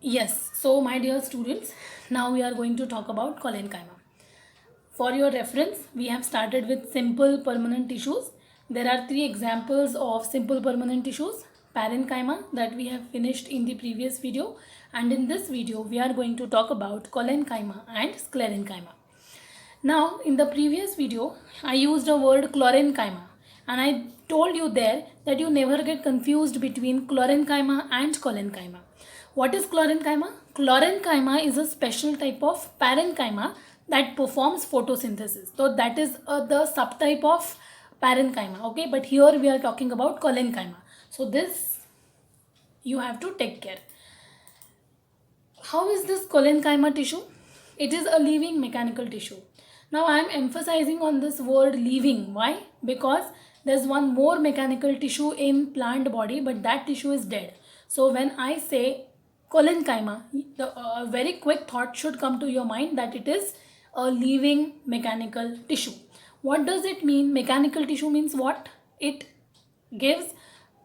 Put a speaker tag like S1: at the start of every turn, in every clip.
S1: Yes, so my dear students, now we are going to talk about collenchyma. For your reference, we have started with simple permanent tissues. There are three examples of simple permanent tissues. Parenchyma that we have finished in the previous video, and in this video we are going to talk about collenchyma and sclerenchyma. Now, in the previous video, I used a word chlorenchyma, and I told you there that you never get confused between chlorenchyma and collenchyma. What is chlorenchyma? Chlorenchyma is a special type of parenchyma that performs photosynthesis. So that is the subtype of parenchyma. Okay, but here we are talking about collenchyma. So this you have to take care. How is this collenchyma tissue? It is a living mechanical tissue. Now I am emphasizing on this word living. Why? Because there's one more mechanical tissue in plant body, but that tissue is dead. So when I say collenchyma, the very quick thought should come to your mind that it is a living mechanical tissue. What does it mean? Mechanical tissue means what? It gives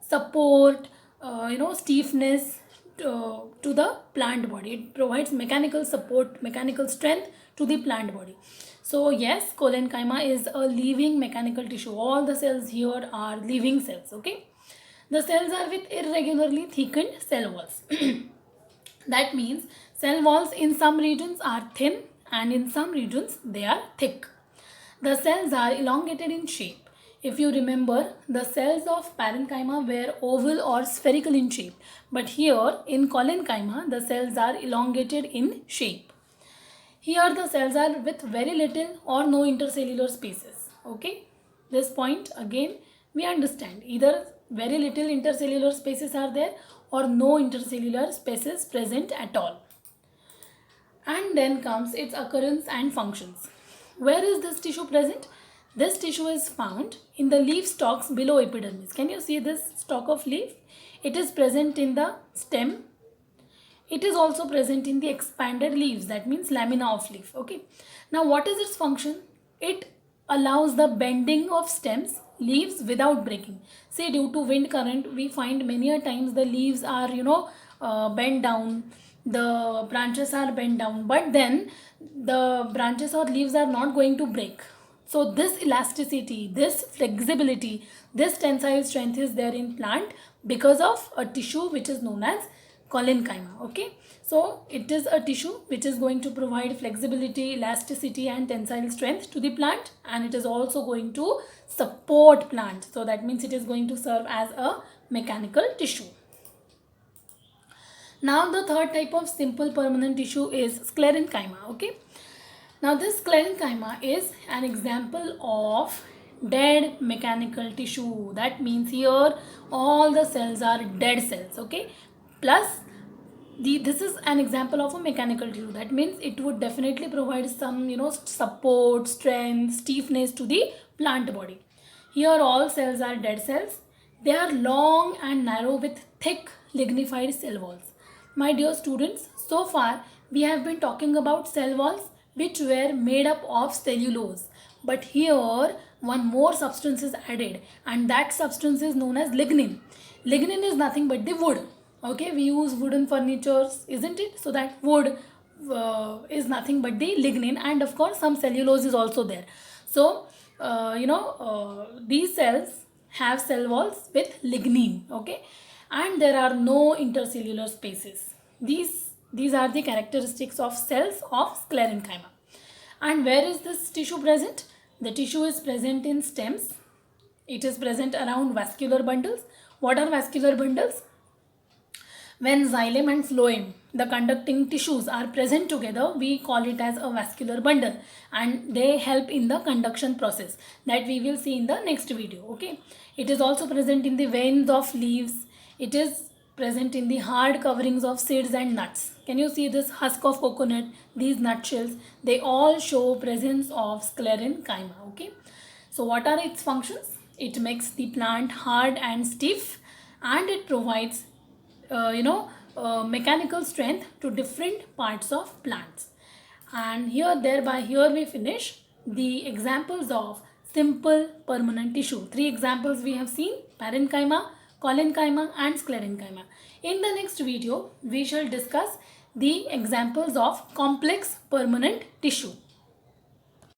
S1: support, stiffness to the plant body. It provides mechanical support, mechanical strength to the plant body. So yes, collenchyma is a living mechanical tissue. All the cells here are living cells. Okay, the cells are with irregularly thickened cell walls. That means cell walls in some regions are thin and in some regions they are thick. The cells are elongated in shape. If you remember, the cells of parenchyma were oval or spherical in shape, but here in collenchyma, the cells are elongated in shape. Here the cells are with very little or no intercellular spaces. Okay, this point again we understand. Either very little intercellular spaces are there or no intercellular spaces present at all. And then comes its occurrence and functions. Where is this tissue present? This tissue is found in the leaf stalks below epidermis. Can you see this stalk of leaf? It is present in the stem. It is also present in the expanded leaves, that means lamina of leaf. Okay. Now what is its function? It allows the bending of stems, leaves without breaking. Say due to wind current, we find many a times the leaves are bent down, the branches are bent down, but then the branches or leaves are not going to break. So this elasticity, this flexibility, this tensile strength is there in plant because of a tissue which is known as collenchyma. Okay, so it is a tissue which is going to provide flexibility, elasticity and tensile strength to the plant, and it is also going to support plant. So that means it is going to serve as a mechanical tissue. Now the third type of simple permanent tissue is sclerenchyma. Okay, now this sclerenchyma is an example of dead mechanical tissue. That means here all the cells are dead cells. Okay, plus this is an example of a mechanical tissue. That means it would definitely provide some support, strength, stiffness to the plant body. Here all cells are dead cells. They are long and narrow with thick lignified cell walls. My dear students, so far we have been talking about cell walls which were made up of cellulose. But here one more substance is added, and that substance is known as lignin. Lignin is nothing but the wood. Okay, we use wooden furnitures, isn't it? So that wood is nothing but the lignin, and of course some cellulose is also there. So these cells have cell walls with lignin. Okay, and there are no intercellular spaces. These are the characteristics of cells of sclerenchyma. And where is this tissue present? The tissue is present in stems. It is present around vascular bundles. What are vascular bundles? When xylem and phloem, the conducting tissues, are present together, we call it as a vascular bundle, and they help in the conduction process that we will see in the next video. Okay, it is also present in the veins of leaves. It is present in the hard coverings of seeds and nuts. Can you see this husk of coconut, these nutshells? They all show presence of sclerenchyma. Okay, so what are its functions? It makes the plant hard and stiff, and it provides mechanical strength to different parts of plants. And here we finish the examples of simple permanent tissue. Three examples we have seen: parenchyma, collenchyma and sclerenchyma. In the next video, we shall discuss the examples of complex permanent tissue.